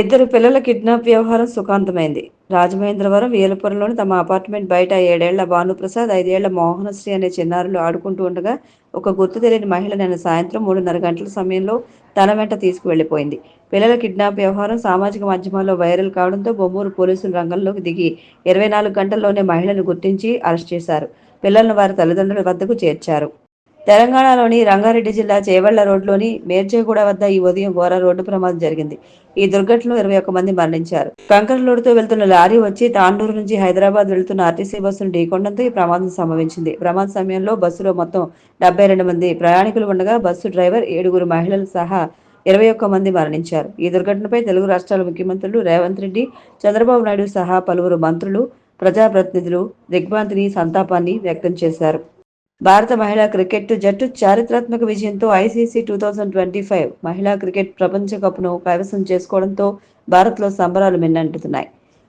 ఇద్దరు పిల్లల కిడ్నాప్ వ్యవహారం సుఖాంతమైంది. రాజమహేంద్రవరం వేలుపురంలోని తమ అపార్ట్మెంట్ బయట 7 ఏళ్ల భానుప్రసాద్, 5 ఏళ్ల మోహనశ్రీ అనే చిన్నారులు ఆడుకుంటూ ఉండగా ఒక గుర్తు తెలియని మహిళ నిన్న సాయంత్రం 3:30 గంటల సమయంలో తన వెంట తీసుకువెళ్లిపోయింది. పిల్లల కిడ్నాప్ వ్యవహారం సామాజిక మాధ్యమాల్లో వైరల్ కావడంతో బొమ్మూరు పోలీసులు రంగంలోకి దిగి 24 గంటల్లోనే మహిళను గుర్తించి అరెస్ట్ చేశారు. పిల్లలను వారి తల్లిదండ్రుల వద్దకు చేర్చారు. తెలంగాణలోని రంగారెడ్డి జిల్లా చేవెళ్ల రోడ్లోని మేర్జేగూడ వద్ద ఈ ఉదయం ఘోర రోడ్డు ప్రమాదం జరిగింది. ఈ దుర్ఘటనలో 21 మంది మరణించారు. కంకర లోడుతో వెళ్తున్న లారీ వచ్చి తాండూరు నుంచి హైదరాబాద్ వెళ్తున్న ఆర్టీసీ బస్సును ఢీకొనడంతో ఈ ప్రమాదం సంభవించింది. ప్రమాద సమయంలో బస్సులో మొత్తం 72 మంది ప్రయాణికులు ఉండగా బస్సు డ్రైవర్, 7 మహిళలు సహా 21 మంది మరణించారు. ఈ దుర్ఘటనపై తెలుగు రాష్ట్రాల ముఖ్యమంత్రులు రేవంత్ రెడ్డి, చంద్రబాబు నాయుడు సహా పలువురు మంత్రులు, ప్రజాప్రతినిధులు దిగ్భ్రాంతిని, సంతాపాన్ని వ్యక్తం చేశారు. భారత మహిళా క్రికెట్ జట్టు చారిత్రాత్మక విజయంతో ఐసీసీ 2025 మహిళా క్రికెట్ ప్రపంచ కప్ను కైవసం చేసుకోవడంతో భారత్లో సంబరాలు మిన్నంటున్నాయి.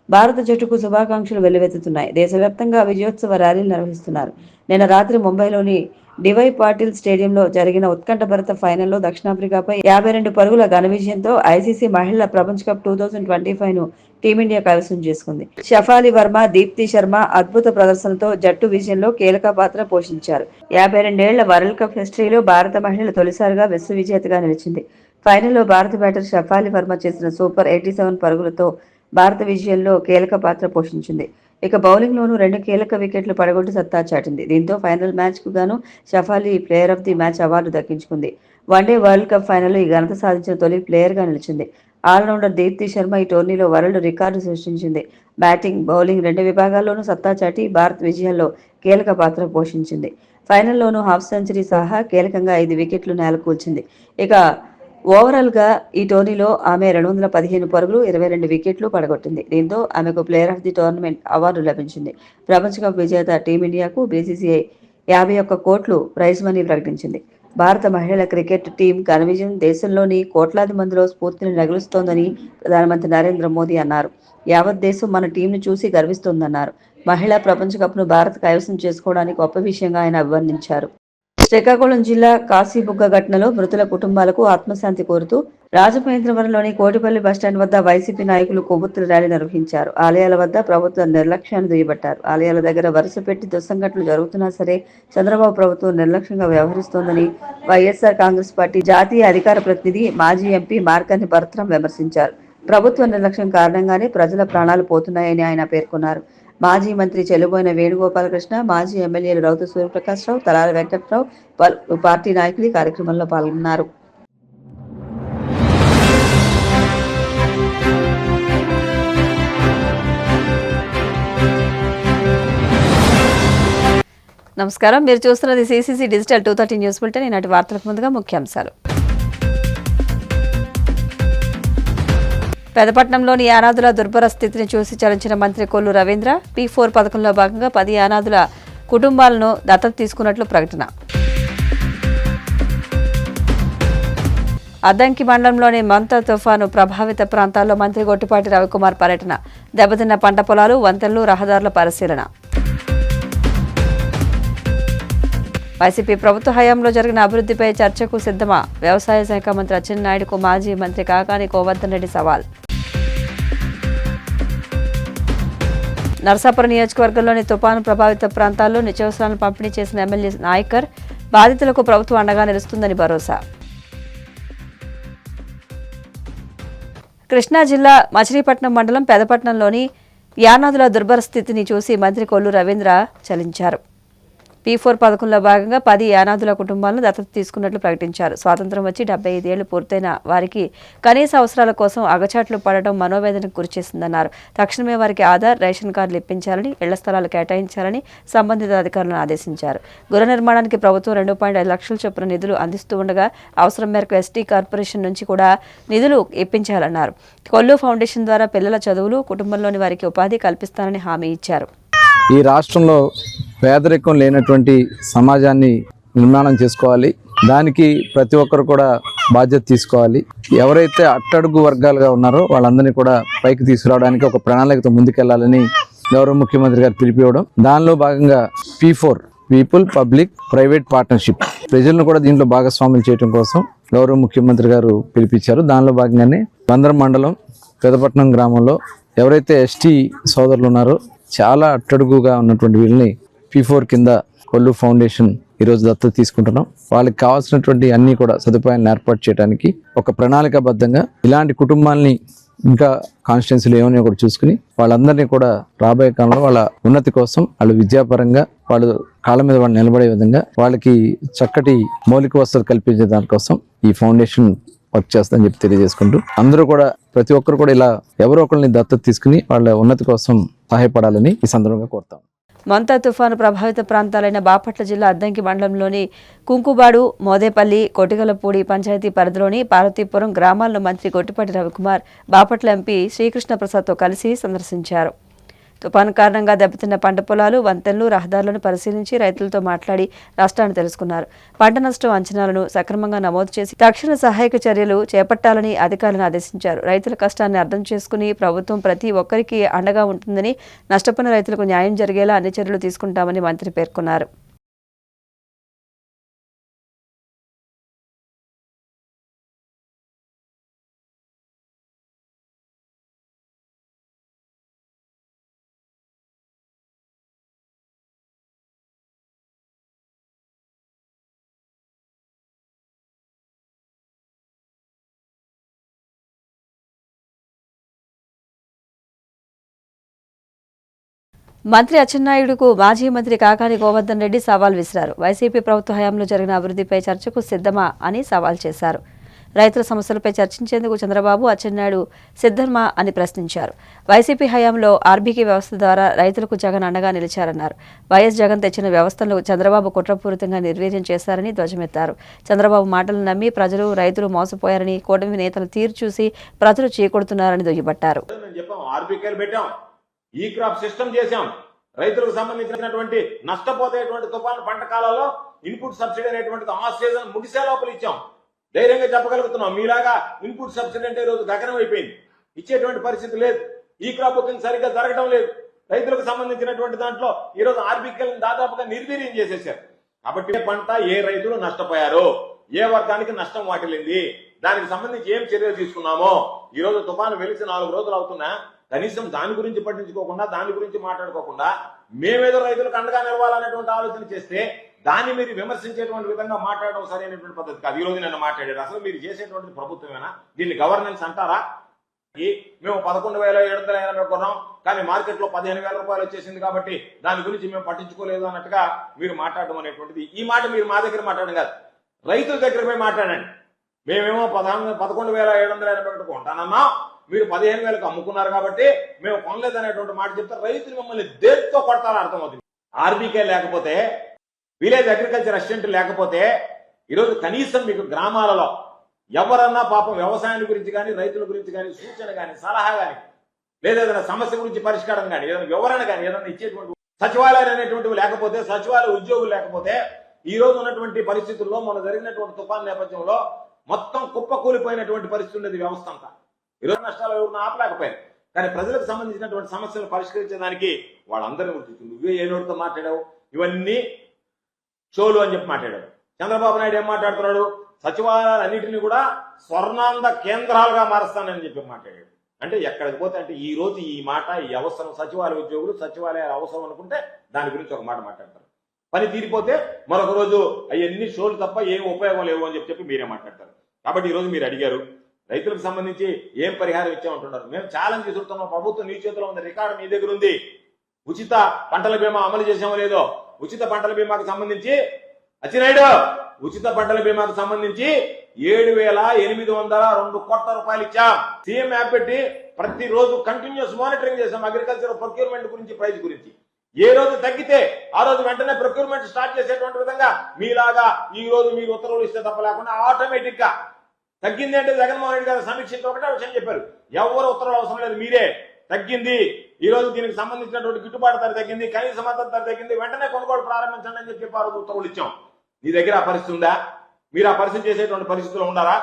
భారత జట్టుకు శుభాకాంక్షలు వెల్లువెత్తుతున్నాయి. దేశవ్యాప్తంగా విజయోత్సవ ర్యాలీలు నిర్వహిస్తున్నారు. నిన్న రాత్రి ముంబైలోని డివై పాటిల్ స్టేడియంలో జరిగిన ఉత్కంఠభరిత ఫైనల్లో దక్షిణాఫ్రికాపై 52 పరుగుల ఘన విజయంతో ఐసీసీ మహిళల ప్రపంచ కప్ 2025ను టీమిండియా కైవసం చేసుకుంది. షఫాలి వర్మ, దీప్తి శర్మ అద్భుత ప్రదర్శనతో జట్టు విజయంలో కీలక పాత్ర పోషించారు. 52 ఏళ్ల వరల్డ్ కప్ హిస్టరీలో భారత మహిళలు తొలిసారిగా విశ్వ విజేతగా నిలిచింది. ఫైనల్లో భారత బ్యాటర్ షఫాలి వర్మ చేసిన సూపర్ 87 పరుగులతో భారత విజయంలో కీలక పాత్ర పోషించింది. ఇక బౌలింగ్లోనూ 2 కీలక వికెట్లు పడగొట్టి సత్తా చాటింది. దీంతో ఫైనల్ మ్యాచ్కు గాను Shafali player of the match award దక్కించుకుంది. వన్డే వరల్డ్ కప్ ఫైనల్లో ఈ ఘనత సాధించిన తొలి ప్లేయర్గా నిలిచింది. ఆల్రౌండర్ దీప్తి శర్మ ఈ టోర్నీలో వరల్డ్ రికార్డు సృష్టించింది. బ్యాటింగ్, బౌలింగ్ 2 విభాగాల్లోనూ సత్తా చాటి భారత్ విజయంలో కీలక పాత్ర పోషించింది. ఫైనల్లోనూ హాఫ్ సెంచరీ సహా కీలకంగా 5 వికెట్లు నేలకూల్చింది. ఇక ఓవరాల్గా ఈ టోర్నీలో ఆమె 215 పరుగులు, 22 వికెట్లు పడగొట్టింది. దీంతో ఆమెకు player of the tournament award లభించింది. ప్రపంచ కప్ విజేత టీమిండియాకు బీసీసీఐ 51 కోట్లు ప్రైజ్ మనీ ప్రకటించింది. భారత మహిళల క్రికెట్ టీం ఘన విజయం దేశంలోని కోట్లాది మందిలో స్ఫూర్తిని రగిలిస్తోందని ప్రధానమంత్రి నరేంద్ర మోదీ అన్నారు. యావత్ దేశం మన టీంను చూసి గర్విస్తోందన్నారు. మహిళా ప్రపంచ కప్ను భారత్ కైవసం చేసుకోవడానికి గొప్ప విషయంగా ఆయన అభివర్ణించారు. శ్రీకాకుళం జిల్లా కాశీబుగ్గ ఘటనలో మృతుల కుటుంబాలకు ఆత్మశాంతి కోరుతూ రాజమహేంద్రవరంలోని కోటిపల్లి బస్టాండ్ వద్ద వైసీపీ నాయకులు కొవ్వొత్తుల ర్యాలీ నిర్వహించారు. ఆలయాల వద్ద ప్రభుత్వ నిర్లక్ష్యాన్ని దుయ్యబట్టారు. ఆలయాల దగ్గర వరుస పెట్టి దుస్సంఘటనలు జరుగుతున్నా సరే చంద్రబాబు ప్రభుత్వం నిర్లక్ష్యంగా వ్యవహరిస్తోందని వైఎస్ఆర్ కాంగ్రెస్ పార్టీ జాతీయ అధికార ప్రతినిధి, మాజీ ఎంపీ మార్కాని భరత్రాం విమర్శించారు. ప్రభుత్వ నిర్లక్ష్యం కారణంగానే ప్రజల ప్రాణాలు పోతున్నాయని ఆయన పేర్కొన్నారు. మాజీ మంత్రి చెల్లుబోయిన వేణుగోపాలకృష్ణ, మాజీ ఎమ్మెల్యేలు రౌతు సూర్యప్రకాశ్రావు, తలారి వెంకట్రావు, పార్టీ నాయకులు ఈ కార్యక్రమంలో పాల్గొన్నారు. నమస్కారం, మీరు చూస్తున్నది సిసిసి డిజిటల్ 230 న్యూస్ బులెటిన్. ఈనాటి వార్తలకు ముందుగా ముఖ్యాంశాలు. పెదపట్నంలోని యానాదుల దుర్భర స్థితిని చూసి చలించిన మంత్రి కొల్లు రవీంద్ర P4 పథకంలో భాగంగా 10 యానాదుల కుటుంబాలను దత్తత తీసుకున్నట్లు ప్రకటన. అద్దంకి మండలంలోని మంత తుఫాను ప్రభావిత ప్రాంతాల్లో మంత్రి గొట్టిపాటి రవికుమార్ పర్యటన. దెబ్బతిన్న పంట పొలాలు, వంతెనలు, రహదారుల పరిశీలన. వైసీపీ ప్రభుత్వ హయాంలో జరిగిన అభివృద్ధిపై చర్చకు సిద్ధమా? వ్యవసాయ శాఖ మంత్రి అచ్చెన్నాయుడుకు మాజీ మంత్రి కాకాని గోవర్ధన్ రెడ్డి సవాల్. నర్సాపురం నియోజకవర్గంలోని తుపాను ప్రభావిత ప్రాంతాల్లో నిత్యావసరాలను పంపిణీ చేసిన ఎమ్మెల్యే నాయకర్ బాధితులకు ప్రభుత్వం అండగా నిలుస్తుందని భరోసా. కృష్ణా జిల్లా మచిలీపట్నం మండలం పెదపట్నంలోని యానాదుల దుర్భర స్థితిని చూసి మంత్రి కొల్లు రవీంద్ర చలించారు. P4 పథకంలో భాగంగా 10 యానాదుల కుటుంబాలను దత్తత తీసుకున్నట్లు ప్రకటించారు. స్వాతంత్ర్యం వచ్చి 75 ఏళ్లు పూర్తయిన వారికి కనీస అవసరాల కోసం అగచాట్లు పడడం మనోవేదనకు గురిచేసిందన్నారు. తక్షణమే వారికి ఆధార్, రేషన్ కార్డులు ఇప్పించాలని, ఇళ్ల స్థలాలు కేటాయించాలని సంబంధిత అధికారులను ఆదేశించారు. గృహ నిర్మాణానికి ప్రభుత్వం 2.5 లక్షల చొప్పున నిధులు అందిస్తూ ఉండగా అవసరం మేరకు ఎస్టీ కార్పొరేషన్ నుంచి కూడా నిధులు ఇప్పించాలన్నారు. కొల్లు ఫౌండేషన్ ద్వారా పిల్లల చదువులు, కుటుంబంలోని వారికి ఉపాధి కల్పిస్తానని హామీ ఇచ్చారు. ఈ రాష్ట్రంలో పేదరికం లేనటువంటి సమాజాన్ని నిర్మాణం చేసుకోవాలి. దానికి ప్రతి ఒక్కరు కూడా బాధ్యత తీసుకోవాలి. ఎవరైతే అట్టడుగు వర్గాలుగా ఉన్నారో వాళ్ళందరినీ కూడా పైకి తీసుకురావడానికి ఒక ప్రణాళికతో ముందుకెళ్లాలని గౌరవ ముఖ్యమంత్రి గారు పిలిపివ్వడం, దానిలో భాగంగా P4 people public private partnership ప్రజలను కూడా దీంట్లో భాగస్వాములు చేయడం కోసం గౌరవ ముఖ్యమంత్రి గారు పిలిపించారు. దానిలో భాగంగానే బందర్ మండలం పెదపట్నం గ్రామంలో ఎవరైతే ఎస్టీ సోదరులు ఉన్నారో చాలా అట్టడుగుగా ఉన్నటువంటి వీళ్ళని P4 కింద కొల్లు ఫౌండేషన్ ఈరోజు దత్తత తీసుకుంటున్నాం. వాళ్ళకి కావాల్సినటువంటి అన్ని కూడా సదుపాయాలను ఏర్పాటు చేయడానికి ఒక ప్రణాళికాబద్ధంగా ఇలాంటి కుటుంబాలని ఇంకా కాన్స్టిట్యున్సీలు ఏమైనా కూడా చూసుకుని వాళ్ళందరినీ కూడా రాబోయే కాలంలో వాళ్ళ ఉన్నతి కోసం వాళ్ళు విద్యాపరంగా వాళ్ళు కాళ్ళ మీద వాళ్ళు నిలబడే విధంగా వాళ్ళకి చక్కటి మౌలిక వసతులు కల్పించే దానికోసం ఈ ఫౌండేషన్ వర్క్ చేస్తుందని చెప్పి తెలియజేసుకుంటూ అందరూ కూడా ప్రతి ఒక్కరు కూడా ఇలా ఎవరో ఒకరిని దత్తత తీసుకుని వాళ్ళ ఉన్నతి కోసం సహాయపడాలని ఈ సందర్భంగా కోరుతాం. మంతా తుఫాను ప్రభావిత ప్రాంతాలైన బాపట్ల జిల్లా అద్దంకి మండలంలోని కుంకుబాడు, మోదేపల్లి, కొటిగలపూడి పంచాయతీ పరిధిలోని పార్వతీపురం గ్రామాలను మంత్రి గొట్టిపాటి రవికుమార్ బాపట్ల ఎంపీ శ్రీకృష్ణ ప్రసాద్తో కలిసి సందర్శించారు. తుఫాను కారణంగా దెబ్బతిన్న పంట పొలాలు, వంతెనలు, రహదారులను పరిశీలించి రైతులతో మాట్లాడి నష్టాన్ని తెలుసుకున్నారు. పంట నష్టం అంచనాలను సక్రమంగా నమోదు చేసి తక్షణ సహాయక చర్యలు చేపట్టాలని అధికారులను ఆదేశించారు. రైతుల కష్టాన్ని అర్థం చేసుకుని ప్రభుత్వం ప్రతి ఒక్కరికి అండగా ఉంటుందని, నష్టపోయిన రైతులకు న్యాయం జరిగేలా అన్ని చర్యలు తీసుకుంటామని మంత్రి పేర్కొన్నారు. మంత్రి అచ్చెన్నాయుడుకు మాజీ మంత్రి కాకాని గోవర్ధన్ రెడ్డి సవాల్ విసిరారు. వైసీపీ ప్రభుత్వ హయాంలో జరిగిన అభివృద్ధిపై చర్చకు సిద్ధమా అని సవాల్ చేశారు. రైతుల సమస్యలపై చర్చించేందుకు చంద్రబాబు, అచ్చెన్నాయుడు సిద్ధమా అని ప్రశ్నించారు. వైసీపీ హయాంలో ఆర్బీకే వ్యవస్థ ద్వారా రైతులకు జగన్ అండగా నిలిచారన్నారు. వైఎస్ జగన్ తెచ్చిన వ్యవస్థలను చంద్రబాబు కుట్రపూరితంగా నిర్వీర్యం చేశారని ధ్వజమెత్తారు. చంద్రబాబు మాటలు నమ్మి ప్రజలు, రైతులు మోసపోయారని, కూటమి నేతల తీరు చూసి ప్రజలు చీకొడుతున్నారని దుయ్యబట్టారు. ఈ క్రాప్ సిస్టమ్ చేశాం. రైతులకు సంబంధించినటువంటి నష్టపోతేటువంటి తుఫాను పంట కాలంలో ఇన్పుట్ సబ్సిడీ అనేటువంటిది ఆ సీజన్ ముగిసే లోపల ఇచ్చాం. ధైర్యంగా చెప్పగలుగుతున్నాం. మీలాగా ఇన్పుట్ సబ్సిడీ అంటే ఈరోజు గగనం అయిపోయింది, ఇచ్చేటువంటి పరిస్థితి లేదు. ఈ క్రాప్ బుకింగ్ సరిగ్గా జరగడం లేదు. రైతులకు సంబంధించినటువంటి దాంట్లో ఈరోజు ఆర్బికల్ని దాదాపుగా నిర్వీర్యం చేసేసారు. కాబట్టి పంట ఏ రైతులు నష్టపోయారో, ఏ వర్గానికి నష్టం వాటిల్లింది, దానికి సంబంధించి ఏం చర్యలు తీసుకున్నామో, ఈ రోజు తుఫాను వెలిసి 4 రోజులు అవుతున్నా కనీసం దాని గురించి పట్టించుకోకుండా, దాని గురించి మాట్లాడుకోకుండా మేమేదో రైతులకు అండగా నిలవాలనేటువంటి ఆలోచన చేస్తే దాన్ని మీరు విమర్శించేటువంటి విధంగా మాట్లాడడం సరైనటువంటి పద్ధతి కాదు. ఈ రోజు నిన్న మాట్లాడారు. అసలు మీరు చేసేటువంటి ప్రభుత్వమేనా? దీన్ని గవర్నెన్స్ అంటారా? మేము 11,780 కొన్నాం, కానీ మార్కెట్ లో 15,000 రూపాయలు వచ్చేసింది కాబట్టి దాని గురించి మేము పట్టించుకోలేదు అన్నట్టుగా మీరు మాట్లాడడం అనేటువంటిది. ఈ మాట మీరు మా దగ్గర మాట్లాడడం కాదు, రైతుల దగ్గర పోయి మాట్లాడండి. మేమేమో 11,780 కొంటానన్నా, మీరు 15,000కు అమ్ముకున్నారు కాబట్టి మేము కొనలేదనేటువంటి మాట చెప్తే రైతులు మిమ్మల్ని దేనితో కొడతారో అర్థమవుతుంది. ఆర్బీకే లేకపోతే, విలేజ్ అగ్రికల్చర్ అసిస్టెంట్ లేకపోతే ఈరోజు కనీసం మీకు గ్రామాలలో ఎవరన్నా పాపం వ్యవసాయం గురించి కానీ, రైతుల గురించి కానీ, సూచన కానీ, సలహా కానీ, లేదా ఏదైనా సమస్య గురించి పరిష్కారం కానీ, ఏదైనా వివరణ కానీ ఏదైనా ఇచ్చేటువంటి సచివాలయాలు అనేటువంటివి లేకపోతే, సచివాలయ ఉద్యోగులు లేకపోతే ఈ రోజు ఉన్నటువంటి పరిస్థితుల్లో మొన్న జరిగినటువంటి తుఫాను నేపథ్యంలో మొత్తం కుప్పకూలిపోయినటువంటి పరిస్థితి ఉండేది వ్యవస్థ అంతా. ఈరోజు నష్టాలు ఎవరిని ఆపలేకపోయారు. కానీ ప్రజలకు సంబంధించినటువంటి సమస్యలు పరిష్కరించడానికి వాళ్ళందరినీ గుర్తించింది. నువ్వే ఏ నోటితో మాట్లాడావు? ఇవన్నీ షోలు అని చెప్పి మాట్లాడాడు. చంద్రబాబు నాయుడు ఏం మాట్లాడుతున్నాడు? సచివాలయాలన్నింటినీ కూడా స్వర్ణాంధ కేంద్రాలుగా మారుస్తానని చెప్పి మాట్లాడాడు. అంటే ఎక్కడికి పోతే అంటే ఈ రోజు ఈ మాట, ఈ అవసరం, సచివాలయ ఉద్యోగులు సచివాలయాల అవసరం అనుకుంటే దాని గురించి ఒక మాట మాట్లాడతారు. పని తీరిపోతే మరొక రోజు అవన్నీ షోలు తప్ప ఏం ఉపయోగం లేవు అని చెప్పి మీరే మాట్లాడతారు. కాబట్టి ఈ రోజు మీరు అడిగారు రైతులకు సంబంధించి ఏం పరిహారం ఇచ్చామంటున్నారు. మేము ఛాలెంజ్ చేస్తున్నాం. ప్రభుత్వం నీ చేతిలో ఉంది, రికార్డు మీ దగ్గర ఉంది. ఉచిత పంటల బీమా అమలు చేసామో లేదో, ఉచిత పంటల బీమాకు సంబంధించి అచ్చినాయుడు ఉచిత పంటల బీమాకు సంబంధించి 7,802 కోట్ల రూపాయలు ఇచ్చాం. సీఎం యాప్ పెట్టి ప్రతిరోజు కంటిన్యూస్ మానిటరింగ్ చేసాం అగ్రికల్చర్ ప్రొక్యూర్మెంట్ గురించి, ప్రైస్ గురించి. ఏ రోజు తగ్గితే ఆ రోజు వెంటనే ప్రొక్యూర్మెంట్ స్టార్ట్ చేసేటువంటి విధంగా మీలాగా ఈ రోజు మీరు ఉత్తర్వులు ఇస్తే తప్ప లేకుండా ఆటోమేటిక్ గా తగ్గింది. అంటే జగన్మోహన్ రెడ్డి గారు సమీక్షించి ఒకటే విషయం చెప్పారు, ఎవరు ఉత్తర్వులు అవసరం లేదు, మీరే తగ్గింది. ఈ రోజు దీనికి సంబంధించినటువంటి గిట్టుబాటు ధర తగ్గింది, కనీస మద్దతు ధర తగ్గింది, వెంటనే కొనుగోలు ప్రారంభించండి అని చెప్పి ఆ రోజు ఉత్తర్వులు ఇచ్చాం. నీ దగ్గర ఆ పరిస్థితి ఉందా? మీరు ఆ పరిస్థితి చేసేటువంటి పరిస్థితులు ఉన్నారా?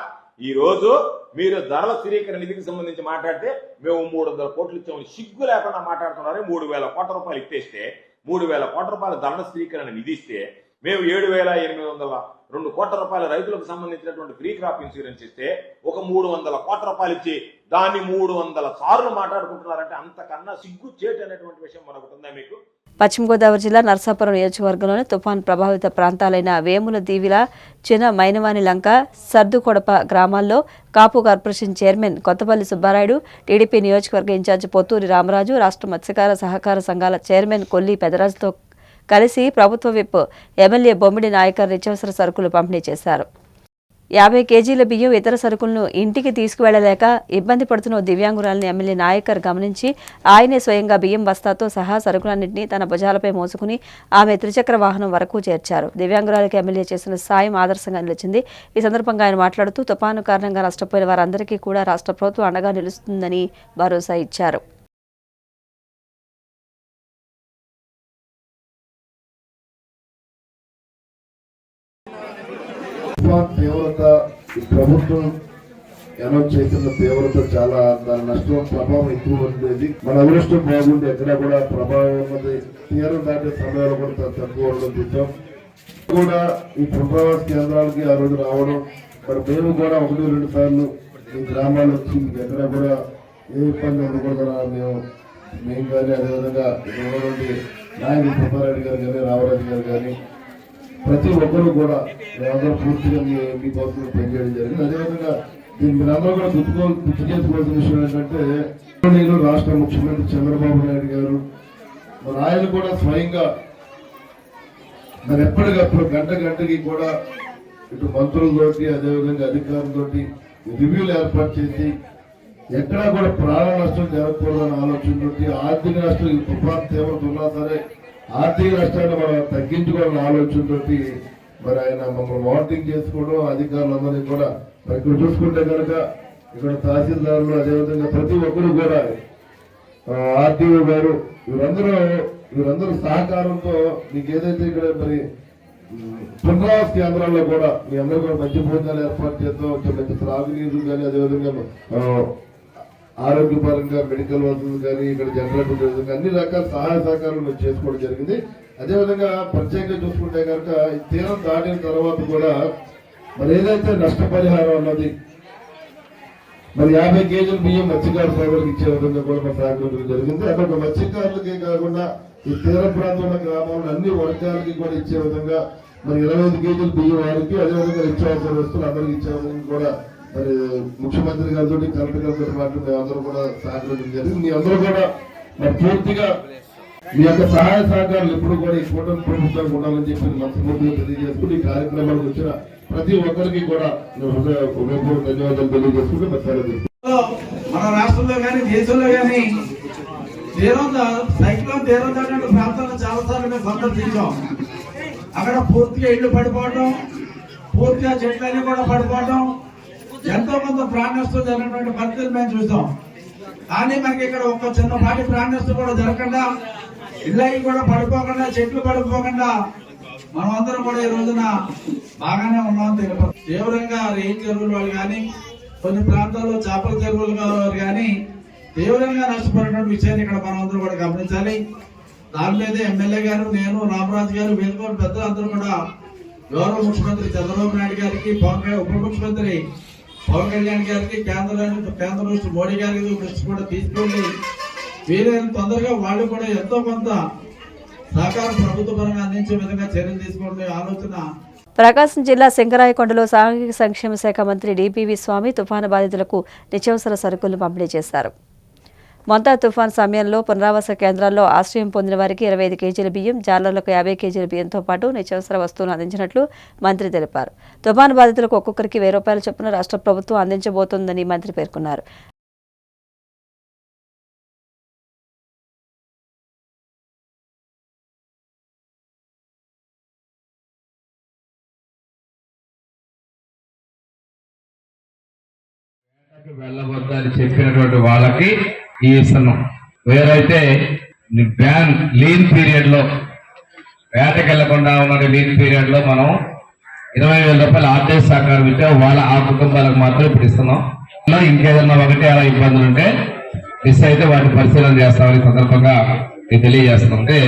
ఈ రోజు మీరు ధరల స్థిరీకరణ నిధికి సంబంధించి మాట్లాడితే మేము 300 కోట్లు ఇచ్చామని సిగ్గు లేకుండా మాట్లాడుతున్నారు. 3,000 కోట్ల రూపాయలు ఇచ్చేస్తే 3,000 కోట్ల రూపాయల ధరల స్థిరీకరణ నిధి ఇస్తే మేము 7,800 2 కోట్ల రూపాయల రైతులకు సంబంధించినటువంటి ఫ్రీ క్రాప్ ఇన్సూరెన్స్ ఇస్తే ఒక 300 కోట్ల రూపాయలు ఇచ్చి దాన్ని 300 సార్లు మాట్లాడుకుంటున్నారంటే అంతకన్నా సిగ్గు చేటు అనేటువంటి విషయం మనకు ఉందా మీకు? పశ్చిమ గోదావరి జిల్లా నర్సాపురం నియోజకవర్గంలోని తుఫాన్ ప్రభావిత ప్రాంతాలైన వేముల దీవిల, చిన్న మైనవాని లంక, సర్దుకొడప గ్రామాల్లో Kapu corporation chairman Kothapalli Subbarayudu, TDP నియోజకవర్గ ఇన్ఛార్జి పొత్తూరి రామరాజు, రాష్ట్ర మత్స్యకార సహకార సంఘాల చైర్మన్ కొల్లి పెదరాజుతో కలిసి ప్రభుత్వ విప్ ఎమ్మెల్యే బొమ్మిడి నాయకర్ నిత్యావసర సరుకులు పంపిణీ చేశారు. 50 కేజీల బియ్యం, ఇతర సరుకులను ఇంటికి తీసుకువెళ్లలేక ఇబ్బంది పడుతున్న దివ్యాంగురాలని ఎమ్మెల్యే నాయకర్ గమనించి ఆయనే స్వయంగా బియ్యం బస్తాతో సహా సరుకులన్నింటినీ తన భుజాలపై మోసుకుని ఆమె త్రిచక్ర వాహనం వరకు చేర్చారు. దివ్యాంగురాలకి ఎమ్మెల్యే చేసిన సాయం ఆదర్శంగా నిలిచింది. ఈ సందర్భంగా ఆయన మాట్లాడుతూ తుపాను కారణంగా నష్టపోయిన వారందరికీ కూడా రాష్ట్ర ప్రభుత్వం అండగా నిలుస్తుందని భరోసా ఇచ్చారు. తీవ్రత ప్రభుత్వం అనౌన్స్ చేసిన తీవ్రత చాలా దాని నష్టం ప్రభావం ఎక్కువ ఉండేది. మన అదృష్టం బాగుంది, ఎక్కడ కూడా ప్రభావం ఉన్నది. తీరం దాటే సమయాలు కూడా తక్కువ ఉండడం చూసాం. కూడా ఈ పునరావాస కేంద్రాలకి ఆ రోజు రావడం, మరి మేము కూడా 1-2 సార్లు ఈ గ్రామాలు వచ్చి ఎక్కడ కూడా ఏ ఇబ్బంది ఉండకూడదు మేము కానీ, అదేవిధంగా ఉన్నటువంటి నాయకులు సుబ్బారెడ్డి గారు కానీ, రామరాజు గారు కానీ ప్రతి ఒక్కరు కూడా మేమందరూ పూర్తిగా మీకోసం పనిచేయడం జరిగింది. అదేవిధంగా దీన్ని మీరందరూ కూడా గుర్తు చేసుకోవాల్సిన విషయం ఏంటంటే, రాష్ట్ర ముఖ్యమంత్రి చంద్రబాబు నాయుడు గారు మరి ఆయన కూడా స్వయంగా మరి ఎప్పటికప్పుడు గంటకి కూడా ఇటు మంత్రులతోటి అదేవిధంగా అధికారులతోటి రివ్యూలు ఏర్పాటు చేసి ఎక్కడా కూడా ప్రాణ నష్టం జరగకూడదన్న ఆలోచనతోటి ఆర్థిక నష్టం తుఫాన్ తీవ్రత ఉన్నా సరే ఆర్థిక నష్టాన్ని మనం తగ్గించుకోవాలన్న ఆలోచనతో మరి ఆయన మమ్మల్ని మానిటరింగ్ చేసుకోవడం, అధికారులందరినీ కూడా మరి ఇక్కడ చూసుకుంటే కనుక ఇక్కడ తహసీల్దారులు అదేవిధంగా ప్రతి ఒక్కరు కూడా ఆర్టీఓ గారు వీరందరూ సహకారంతో మీకు ఏదైతే ఇక్కడ మరి పునరావాస కేంద్రాల్లో కూడా మీ అందరూ కూడా మంచి భోజనాలు ఏర్పాటు చేద్దాం, మంచి త్రాగునీరు కానీ అదేవిధంగా ఆరోగ్యపరంగా మెడికల్ వసతులు కానీ ఇక్కడ జనరేటర్ అన్ని రకాల సహాయ సహకారాలు మేము చేసుకోవడం జరిగింది. అదేవిధంగా ప్రత్యేకంగా చూసుకుంటే కనుక తీరం దాటిన తర్వాత కూడా మరి ఏదైతే నష్టపరిహారం అన్నది మరి 50 కేజీల బియ్యం మత్స్యకార సోదరులకు ఇచ్చే విధంగా కూడా మా సహకరించడం జరిగింది. అక్కడ మత్స్యకారులకే కాకుండా ఈ తీర ప్రాంతంలో గ్రామాల్లో అన్ని వర్గాలకి కూడా ఇచ్చే విధంగా మరి 25 కేజీల బియ్యం వారికి, అదేవిధంగా నిత్యావసర వస్తువులు అందరికి ఇచ్చే విధంగా కూడా మరి ముఖ్యమంత్రి గారితో కలెక్టర్ గారితో పాటు మేమందరూ కూడా సహకరించడం జరిగింది. మీ అందరూ కూడా మరి పూర్తిగా మీ యొక్క సహాయ సహకారాలు ఎప్పుడు కూడా ఈ కూటమి ప్రభుత్వానికి ఉండాలని చెప్పి మనస్ఫూర్తిగా తెలియజేసుకుని ఈ కార్యక్రమానికి వచ్చిన ప్రతి ఒక్కరికి కూడా ధన్యవాదాలు తెలియజేసుకుంటూ మన రాష్ట్రంలో కానీ దేశంలో కానీ సైక్లోన్ తీరం దాటి ప్రాంతాలను చాలా సార్లు మేము సందర్శించాం. అక్కడ పూర్తిగా ఇళ్లు పడిపోవడం, పూర్తిగా చెట్లన్నీ కూడా పడిపోవడం, ఎంతో కొంత ప్రాణ నష్టం జరిగినటువంటి పరిస్థితులు మేము చూసాం. కానీ మనకి ఇక్కడ ఒక చిన్నపాటి ప్రాణ నష్టం కూడా జరగకుండా, ఇళ్ళకి కూడా పడిపోకుండా, చెట్లు పడిపోకుండా మనం అందరం కూడా ఈ రోజున బాగానే ఉన్నాం. తీవ్రంగా రేంజ్ చెరువుల వాళ్ళు కానీ, కొన్ని ప్రాంతాల్లో చేపల చెరువులు కానీ తీవ్రంగా నష్టపోయినటువంటి విషయాన్ని ఇక్కడ మనం అందరూ కూడా గమనించాలి. దాని మీద ఎమ్మెల్యే గారు, నేను, రామరాజు గారు, వేదిక పెద్దలందరూ కూడా గౌరవ ముఖ్యమంత్రి చంద్రబాబు నాయుడు గారికి, ఉప ముఖ్యమంత్రి పవన్ కళ్యాణ్ గారికి, కేంద్ర మంత్రి మోడీ గారికి దృష్టి కూడా తీసుకెళ్లి వీలైన తొందరగా వాళ్ళు కూడా ఎంతో కొంత సహకారం ప్రభుత్వ పరంగా అందించే విధంగా చర్యలు తీసుకోవడం ఆలోచన. ప్రకాశం జిల్లా శంకరాయకొండలో సాంఘిక సంక్షేమ శాఖ మంత్రి డిపివి స్వామి తుఫాను బాధితులకు నిత్యావసర సరుకులను పంపిణీ చేశారు. మొంతా తుఫాన్ సమయంలో పునరావాస కేంద్రాల్లో ఆశ్రయం పొందిన వారికి 25 కేజీల బియ్యం, జాలర్లకు 50 కేజీల బియ్యంతో పాటు నిత్యావసర వస్తువులు అందించినట్లు మంత్రి తెలిపారు. తుఫాను బాధితులకు ఒక్కొక్కరికి 1000 రూపాయల చొప్పున రాష్ట్ర ప్రభుత్వం అందించబోతోందని మంత్రి పేర్కొన్నారు. వెళ్ళవద్దని చెప్పినటువంటి వాళ్ళకి ఈ ఇస్తున్నాం. వేరైతే బ్యాన్ లీన్ పీరియడ్ లో వేటకి వెళ్లకుండా ఉన్న లీన్ పీరియడ్ లో మనం 20,000 రూపాయలు ఆర్థిక సహకారం ఇస్తే వాళ్ళ ఆ కుటుంబాలకు మాత్రం ఇప్పుడు ఇస్తున్నాం. ఇంకేదన్నా ఒకటి అలా ఇబ్బందులు ఉంటే మిస్ అయితే వాటిని పరిశీలన చేస్తామని సందర్భంగా తెలియజేస్తుంది.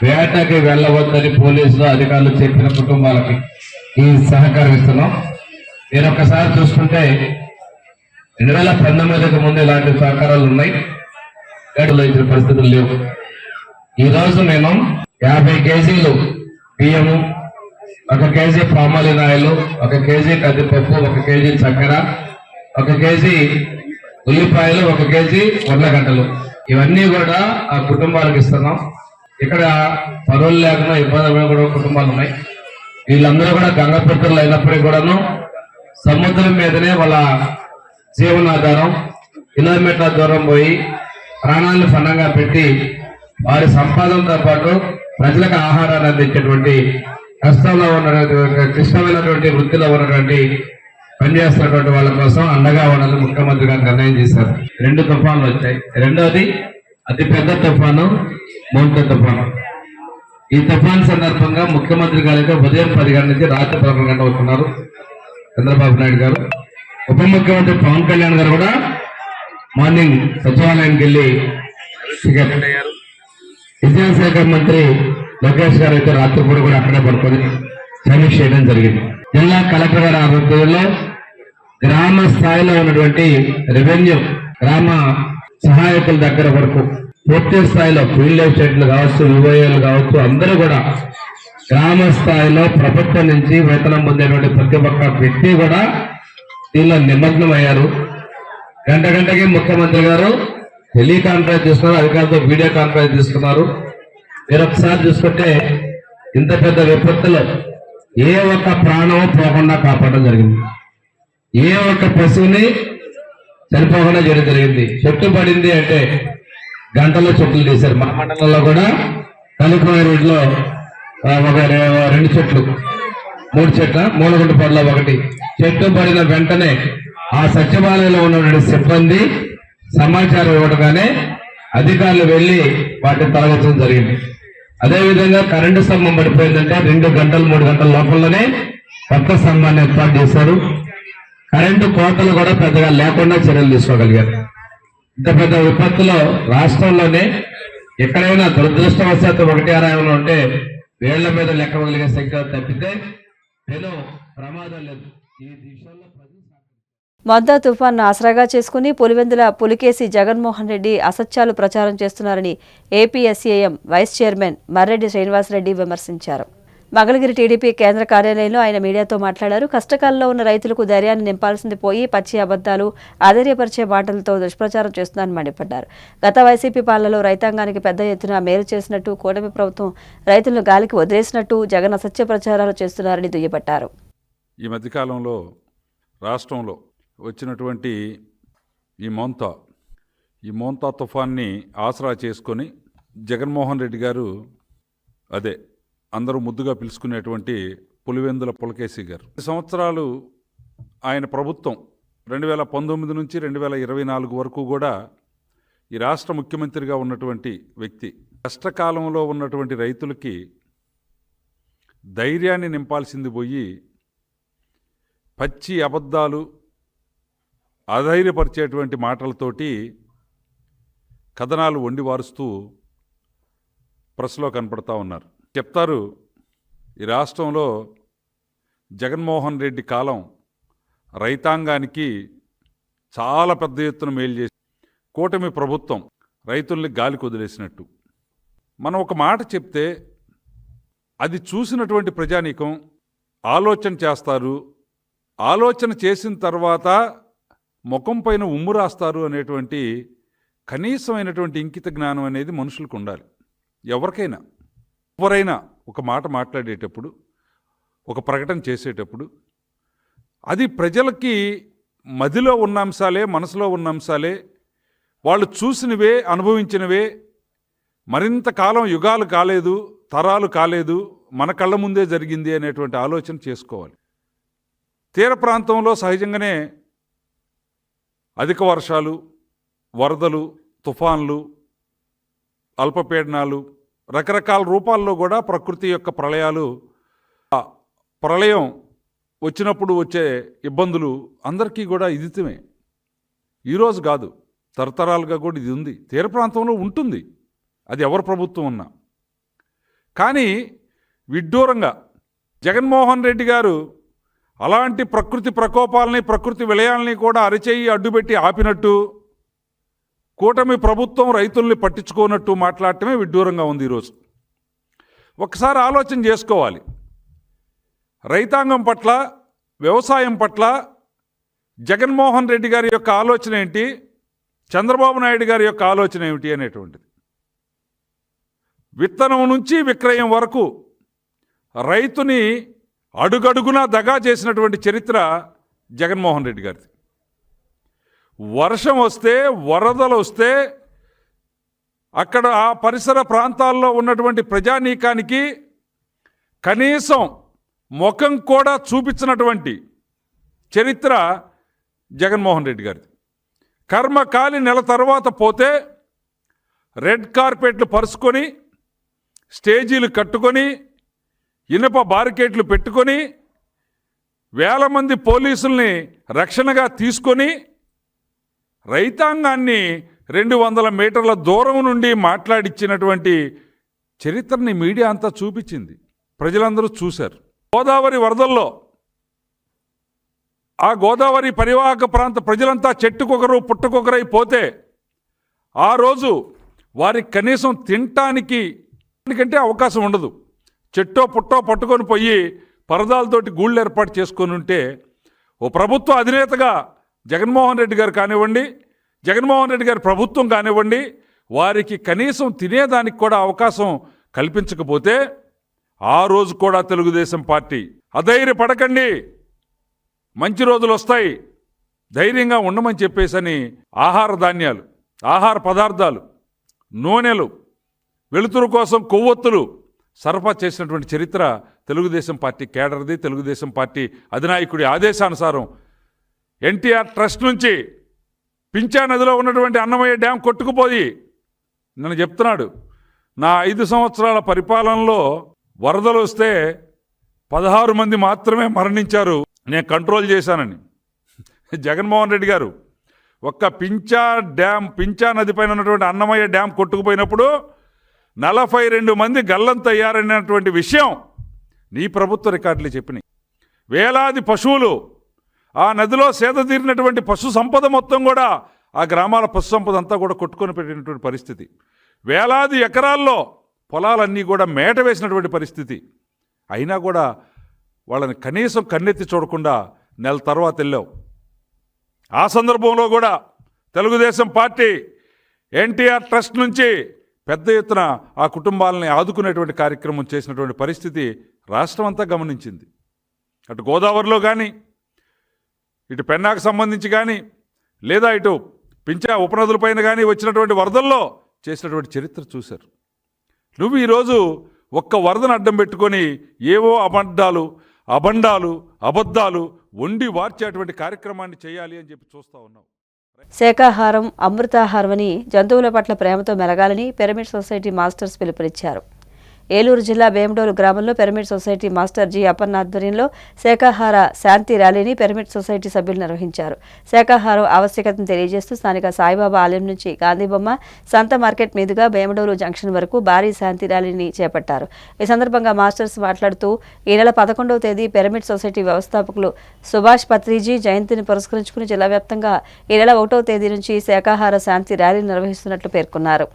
వేటకి వెళ్ళవద్దని పోలీసులు అధికారులు చెప్పిన కుటుంబాలకి ఈ సహకారం ఇస్తున్నాం. మీరు ఒక్కసారి చూసుకుంటే 2019కి ముందు ఇలాంటి సహకారాలు ఉన్నాయి, గడులో ఇచ్చిన పరిస్థితులు లేవు. ఈ రోజు నేను 50 కేజీలు బియ్యము, 1 కేజీ పామాలిన్ ఆయిల్, 1 కేజీ కందిపప్పు, 1 కేజీ చక్కెర, 1 కేజీ ఉల్లిపాయలు, 1 కేజీ ఉర్లగడ్డలు, ఇవన్నీ కూడా ఆ కుటుంబాలకు ఇస్తున్నాం. ఇక్కడ పనులు లేకుండా ఇబ్బంది కూడా కుటుంబాలు ఉన్నాయి. వీళ్ళందరూ కూడా గంగపుత్రులు అయినప్పటికీ కూడాను సముద్రం మీదనే వాళ్ళ జీవనాధారం. కిలోమీటర్ల దూరం పోయి ప్రాణాలను పణంగా పెట్టి వారి సంపాదనతో పాటు ప్రజలకు ఆహారాన్ని అందించేటువంటి కష్టంలో ఉన్నటువంటి క్లిష్టమైనటువంటి వృత్తిలో ఉన్నటువంటి పనిచేస్తున్నటువంటి వాళ్ళ కోసం అండగా ఉండాలని ముఖ్యమంత్రి గారు నిర్ణయం చేశారు. 2 తుఫాన్లు వచ్చాయి. రెండోది అతి పెద్ద తుఫాను మౌంట తుఫాను. ఈ తుఫాన్ సందర్భంగా ముఖ్యమంత్రి గారు అయితే ఉదయం 10 గంటల నుంచి రాత్రి 11 గంటలు అవుతున్నారు. చంద్రబాబు నాయుడు గారు, ఉప ముఖ్యమంత్రి పవన్ కళ్యాణ్ గారు కూడా మార్నింగ్ సచివాలయానికి వెళ్ళి విద్యాశాఖ మంత్రి లోకేష్ గారు అయితే రాత్రిపూట కూడా అక్కడే పడుకొని సమీక్ష చేయడం జరిగింది. జిల్లా కలెక్టర్ గారి ఆధ్వర్యంలో గ్రామ స్థాయిలో ఉన్నటువంటి రెవెన్యూ గ్రామ సహాయకుల దగ్గర వరకు పూర్తి స్థాయిలో ఫీల్డ్ అసిస్టెంట్లు కావచ్చు, వివోఏలు కావచ్చు, అందరూ కూడా గ్రామ స్థాయిలో ప్రభుత్వం నుంచి వేతనం పొందేటువంటి ప్రతి ఒక్క వ్యక్తి కూడా దీనిలో నిమగ్నం అయ్యారు. గంటకి ముఖ్యమంత్రి గారు టెలికాన్ఫరెన్స్ చేస్తున్నారు, అధికారులతో వీడియో కాన్ఫరెన్స్ తీసుకున్నారు. మీరు ఒకసారి చూసుకుంటే ఇంత పెద్ద విపత్తులో ఏ ఒక్క ప్రాణం పోకుండా కాపాడడం జరిగింది. ఏ ఒక్క పశువుని చనిపోకుండా చేయడం జరిగింది. చెట్టు పడింది అంటే గంటలో చెట్లు తీశారు. మా మండలంలో కూడా కలిపోయే రోడ్లో 2 చెట్లు, 3 చెట్ల మూలగుంట పడలో 1 చెట్టు పడిన వెంటనే ఆ సచివాలయంలో ఉన్నటువంటి సిబ్బంది సమాచారం ఇవ్వడగానే అధికారులు వెళ్లి వాటిని తొలగించడం జరిగింది. అదేవిధంగా కరెంటు స్తంభం పడిపోయిందంటే 2 గంటలు 3 గంటల లోపలనే కొత్త స్తంభాన్ని ఏర్పాటు చేశారు. కరెంటు కోతలు కూడా పెద్దగా లేకుండా చర్యలు తీసుకోగలిగారు. ఇంత పెద్ద విపత్తులో రాష్ట్రంలోనే ఎక్కడైనా దురదృష్టవశాత్తు 1-6 ఉంటే వేళ్ల మీద లెక్కగలిగే సంఖ్య తప్పితే నేను ప్రమాదం లేదు. ఈ విషయంలో మద్దా తుఫాన్ను ఆసరాగా చేసుకుని పులివెందుల పులికేసి జగన్మోహన్ రెడ్డి అసత్యాలు ప్రచారం చేస్తున్నారని ఏపీఎస్ఏఎం వైస్ చైర్మన్ మర్రెడ్డి శ్రీనివాసరెడ్డి విమర్శించారు. మంగళగిరి టీడీపీ కేంద్ర కార్యాలయంలో ఆయన మీడియాతో మాట్లాడారు. కష్టకాలంలో ఉన్న రైతులకు ధైర్యాన్ని నింపాల్సింది పోయి పచ్చి అబద్దాలు, ఆధైర్యపరిచే మాటలతో దుష్ప్రచారం చేస్తున్నారని మండిపడ్డారు. గత వైసీపీ పాలనలో రైతాంగానికి పెద్ద ఎత్తున మేలు చేసినట్టు, కూటమి ప్రభుత్వం రైతులను గాలికి వదిలేసినట్టు జగన్ అసత్య ప్రచారాలు చేస్తున్నారని దుయ్యబట్టారు. ఈ మధ్యకాలంలో రాష్ట్రంలో వచ్చినటువంటి ఈ మోంతా తుఫాన్ని ఆసరా చేసుకొని జగన్మోహన్ రెడ్డి గారు, అదే అందరూ ముద్దుగా పిలుచుకునేటువంటి పులివెందుల పులకేసి గారు, 2 సంవత్సరాలు ఆయన ప్రభుత్వం 2019 నుంచి 2024 వరకు కూడా ఈ రాష్ట్ర ముఖ్యమంత్రిగా ఉన్నటువంటి వ్యక్తి కష్టకాలంలో ఉన్నటువంటి రైతులకి ధైర్యాన్ని నింపాల్సింది పోయి పచ్చి అబద్ధాలు, అధైర్యపరిచేటువంటి మాటలతోటి కథనాలు వండివారుస్తూ ప్రెస్లో కనపడతా ఉన్నారు. చెప్తారు ఈ రాష్ట్రంలో జగన్మోహన్ రెడ్డి కాలం రైతాంగానికి చాలా పెద్ద ఎత్తున మేలు చేసి కూటమి ప్రభుత్వం రైతుల్ని గాలికి వదిలేసినట్టు. మనం ఒక మాట చెప్తే అది చూసినటువంటి ప్రజానీకం ఆలోచన చేస్తారు. ఆలోచన చేసిన తర్వాత ముఖం పైన ఉమ్ము రాస్తారు అనేటువంటి కనీసమైనటువంటి ఇంకిత జ్ఞానం అనేది మనుషులకు ఉండాలి. ఎవరైనా ఒక మాట మాట్లాడేటప్పుడు, ఒక ప్రకటన చేసేటప్పుడు అది ప్రజలకి మదిలో ఉన్న అంశాలే, మనసులో ఉన్న అంశాలే, వాళ్ళు చూసినవే, అనుభవించినవే, మరింత కాలం యుగాలు కాలేదు, తరాలు కాలేదు, మన కళ్ళ ముందే జరిగింది అనేటువంటి ఆలోచన చేసుకోవాలి. తీర ప్రాంతంలో సహజంగానే అధిక వర్షాలు, వరదలు, తుఫాన్లు, అల్పపీడనాలు, రకరకాల రూపాల్లో కూడా ప్రకృతి యొక్క ప్రళయాలు, ప్రళయం వచ్చినప్పుడు వచ్చే ఇబ్బందులు అందరికీ కూడా ఇదితమే. ఈరోజు కాదు, తరతరాలుగా కూడా ఇది ఉంది, తీర ప్రాంతంలో ఉంటుంది. అది ఎవరి ప్రభుత్వం ఉన్నా. కానీ విడ్డూరంగా జగన్మోహన్ రెడ్డి గారు అలాంటి ప్రకృతి ప్రకోపాలని, ప్రకృతి విలయాల్ని కూడా అరచేయి అడ్డుపెట్టి ఆపినట్టు, కూటమి ప్రభుత్వం రైతుల్ని పట్టించుకోనట్టు మాట్లాడటమే విడ్డూరంగా ఉంది ఈరోజు. ఒకసారి ఆలోచన చేసుకోవాలి. రైతాంగం పట్ల, వ్యవసాయం పట్ల జగన్మోహన్ రెడ్డి గారి యొక్క ఆలోచన ఏంటి, చంద్రబాబు నాయుడు గారి యొక్క ఆలోచన ఏమిటి అనేటువంటిది. విత్తనం నుంచి విక్రయం వరకు రైతుని అడుగడుగునా దగా చేసినటువంటి చరిత్ర జగన్మోహన్ రెడ్డి గారిది. వర్షం వస్తే, వరదలు వస్తే అక్కడ ఆ పరిసర ప్రాంతాల్లో ఉన్నటువంటి ప్రజానీకానికి కనీసం ముఖం కూడా చూపించినటువంటి చరిత్ర జగన్మోహన్ రెడ్డి గారిది. కర్మకాలి నెల తర్వాత పోతే రెడ్ కార్పెట్లు పరుచుకొని, స్టేజీలు కట్టుకొని, ఇనుప బారికేట్లు పెట్టుకొని, వేల మంది పోలీసుల్ని రక్షణగా తీసుకొని రైతాంగాన్ని 200 మీటర్ల దూరం నుండి మాట్లాడిచ్చినటువంటి చరిత్రని మీడియా అంతా చూపించింది. ప్రజలందరూ చూశారు. గోదావరి వరదల్లో ఆ గోదావరి పరివాహక ప్రాంత ప్రజలంతా చెట్టుకొకరు పుట్టకొకరై పోతే ఆ రోజు వారికి కనీసం తినటానికి అవకాశం ఉండదు. చెట్టో పుట్టో పట్టుకొని పోయి పరదాలతోటి గూళ్ళు ఏర్పాటు చేసుకొని ఉంటే ఓ ప్రభుత్వ అధినేతగా జగన్మోహన్ రెడ్డి గారు కానివ్వండి, జగన్మోహన్ రెడ్డి గారి ప్రభుత్వం కానివ్వండి, వారికి కనీసం తినేదానికి కూడా అవకాశం కల్పించకపోతే ఆ రోజు కూడా తెలుగుదేశం పార్టీ అధైర్యపడకండి, మంచి రోజులు వస్తాయి, ధైర్యంగా ఉండమని చెప్పేసని ఆహార ధాన్యాలు, ఆహార పదార్థాలు, నూనెలు, వెలుతురు కోసం కొవ్వొత్తులు సరఫరా చేసినటువంటి చరిత్ర తెలుగుదేశం పార్టీ కేడర్ది. తెలుగుదేశం పార్టీ అధినాయకుడి ఆదేశానుసారం ఎన్టీఆర్ ట్రస్ట్ నుంచి పింఛా నదిలో ఉన్నటువంటి అన్నమయ్య డ్యాం కొట్టుకుపోయి నన్ను చెప్తున్నాడు, నా 5 సంవత్సరాల పరిపాలనలో వరదలు వస్తే 16 మంది మాత్రమే మరణించారు, నేను కంట్రోల్ చేశానని. జగన్మోహన్ రెడ్డి గారు ఒక్క పింఛా నది పైన ఉన్నటువంటి అన్నమయ్య డ్యాం కొట్టుకుపోయినప్పుడు 42 మంది గల్లంతయ్యారనేటువంటి విషయం నీ ప్రభుత్వ రికార్డులు చెప్పినాయి. వేలాది పశువులు, ఆ నదిలో సేద తీరినటువంటి పశు సంపద మొత్తం కూడా, ఆ గ్రామాల పశు సంపద అంతా కూడా కొట్టుకొని పెట్టినటువంటి పరిస్థితి. వేలాది ఎకరాల్లో పొలాలన్నీ కూడా మేట వేసినటువంటి పరిస్థితి. అయినా కూడా వాళ్ళని కనీసం కన్నెత్తి చూడకుండా నెల తర్వాత వెళ్ళావు. ఆ సందర్భంలో కూడా తెలుగుదేశం పార్టీ ఎన్టీఆర్ ట్రస్ట్ నుంచి పెద్ద ఎత్తున ఆ కుటుంబాలని ఆదుకునేటువంటి కార్యక్రమం చేసినటువంటి పరిస్థితి రాష్ట్రం అంతా గమనించింది. అటు గోదావరిలో కానీ, ఇటు పెన్నాకు సంబంధించి కానీ, లేదా ఇటు పింఛా ఉపనదులపైన కానీ వచ్చినటువంటి వరదల్లో చేసినటువంటి చరిత్ర చూశారు. నువ్వు ఈరోజు ఒక్క వరదను అడ్డం పెట్టుకొని ఏవో అబద్ధాలు వండి వార్చేటువంటి కార్యక్రమాన్ని చేయాలి అని చెప్పి చూస్తూ ఉన్నావు. శాకాహారం అమృతాహారం అని జంతువుల పట్ల ప్రేమతో మెలగాలని పిరమిడ్ సొసైటీ మాస్టర్స్ పిలుపునిచ్చారు. ఏలూరు జిల్లా వేమడోలు గ్రామంలో pyramid society master G Appanna ఆధ్వర్యంలో శాకాహార శాంతి ర్యాలీని పిరమిడ్ సొసైటీ సభ్యులు నిర్వహించారు. శాకాహారం ఆవశ్యకతను తెలియజేస్తూ స్థానిక సాయిబాబా ఆలయం నుంచి గాంధీబొమ్మ సంత మార్కెట్ మీదుగా వేమడోలు జంక్షన్ వరకు భారీ శాంతి ర్యాలీని చేపట్టారు. ఈ సందర్భంగా మాస్టర్స్ మాట్లాడుతూ ఈ నెల 11వ తేదీ పిరమిడ్ సొసైటీ వ్యవస్థాపకులు సుభాష్ పత్రిజీ జయంతిని పురస్కరించుకుని జిల్లా వ్యాప్తంగా ఈ నెల 1వ తేదీ నుంచి శాకాహార శాంతి ర్యాలీ నిర్వహిస్తున్నట్లు పేర్కొన్నారు.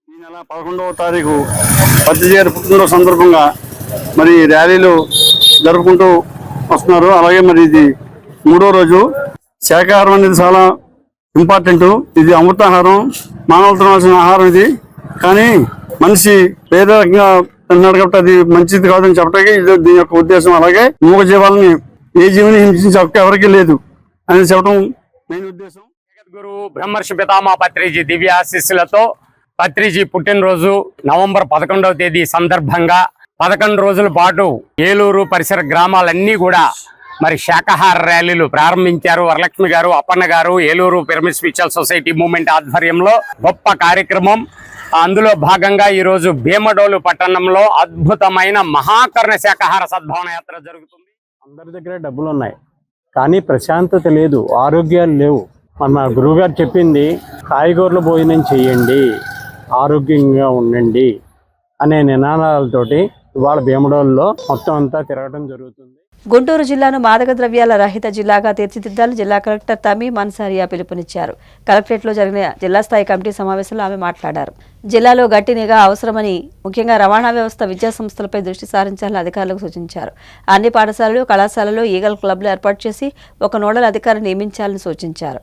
ఈ నెల 11వ తారీఖు పత్రిజేరు పుట్టినరోజు సందర్భంగా మరి ర్యాలీలు జరుపుకుంటూ వస్తున్నారు. అలాగే మరి ఇది 3వ రోజు. శాకాహారం అనేది చాలా ఇంపార్టెంట్. ఇది అమృతాహారం, మానవులు తినాల్సిన ఆహారం ఇది. కానీ మనిషి వేరే రకంగా తిన్నాడు కాబట్టి అది మంచిది కాదని చెప్పడానికి దీని యొక్క ఉద్దేశం. అలాగే మూగజీవాలని ఏ జీవిని హింసించే హక్కు ఎవరికీ లేదు అనేది చెప్పడం మెయిన్ ఉద్దేశం. జగద్గురు బ్రహ్మర్షి పితామహ పత్రిజీ దివ్య ఆశీస్సులతో పత్రిజీ పుట్టినరోజు నవంబర్ 11వ తేదీ సందర్భంగా 11 రోజుల పాటు ఏలూరు పరిసర గ్రామాలన్నీ కూడా మరి శాకాహార ర్యాలీలు ప్రారంభించారు. వరలక్ష్మి గారు, అప్పన్న గారు, Eluru pyramid spiritual society movement ఆధ్వర్యంలో గొప్ప కార్యక్రమం. అందులో భాగంగా ఈరోజు భీమడోలు పట్టణంలో అద్భుతమైన మహాకరుణ శాకాహార సద్భావన యాత్ర జరుగుతుంది. అందరి దగ్గర డబ్బులు ఉన్నాయి కానీ ప్రశాంతత లేదు, ఆరోగ్యాలు లేవు. మన గురువు గారు చెప్పింది కాయగూరల భోజనం చేయండి, ఆరోగ్యంగా ఉండండి అనే నినాదాలతోటి ఇవాళ భీమడోల్లో మొత్తం అంతా తిరగడం జరుగుతుంది. గుంటూరు జిల్లాను మాదక ద్రవ్యాల రహిత జిల్లాగా తీర్చిదిద్దాలని జిల్లా కలెక్టర్ తమీమ్ అన్సారియా పిలుపునిచ్చారు. కలెక్టరేట్లో జరిగిన జిల్లా స్థాయి కమిటీ సమావేశంలో ఆమె మాట్లాడారు. జిల్లాలో గట్టి నిఘా అవసరమని, ముఖ్యంగా రవాణా వ్యవస్థ, విద్యా సంస్థలపై దృష్టి సారించాలని అధికారులకు సూచించారు. అన్ని పాఠశాలలు, కళాశాలల్లో ఈగల్ క్లబ్లు ఏర్పాటు చేసి ఒక నోడల్ అధికారిని నియమించాలని సూచించారు.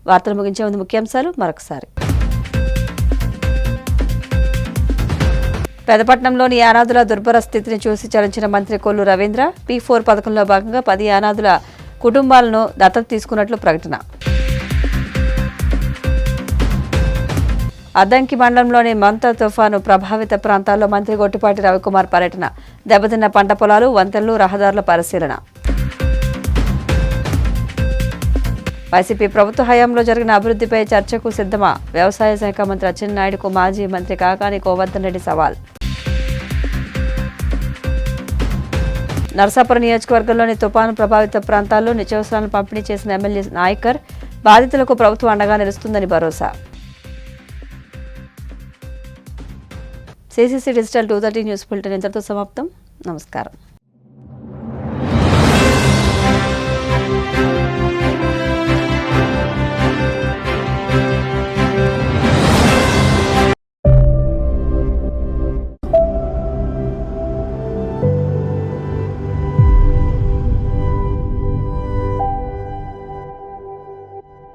వార్తలు ముగించే ముందు ముఖ్యాంశాలు మరొకసారి. పెదపట్నంలోని యానాదుల దుర్భర స్థితిని చూసి చలించిన మంత్రి కొల్లు రవీంద్ర. P4 పథకంలో భాగంగా 10 యానాదుల కుటుంబాలను దత్తత తీసుకున్నట్లు ప్రకటన. అద్దంకి మండలంలోని మంత తుఫాను ప్రభావిత ప్రాంతాల్లో మంత్రి గొట్టిపాటి రవికుమార్ పర్యటన. దెబ్బతిన్న పంట పొలాలు, వంతెనలు, రహదారుల పరిశీలన. వైసీపీ ప్రభుత్వ హయాంలో జరిగిన అభివృద్ధిపై చర్చకు సిద్ధమా? వ్యవసాయ శాఖ మంత్రి అచ్చెన్నాయుడుకు మాజీ మంత్రి కాకాని గోవర్ధన్ రెడ్డి సవాల్. నర్సాపురం నియోజకవర్గంలోని తుపాను ప్రభావిత ప్రాంతాల్లో నిత్యావసరాలను పంపిణీ చేసిన ఎమ్మెల్యే నాయకర్. బాధితులకు ప్రభుత్వం అండగా నిలుస్తుందని భరోసా. CCC డిజిటల్ 230 న్యూస్ బులెటిన్ ఇంతటితో సమాప్తం. నమస్కారం.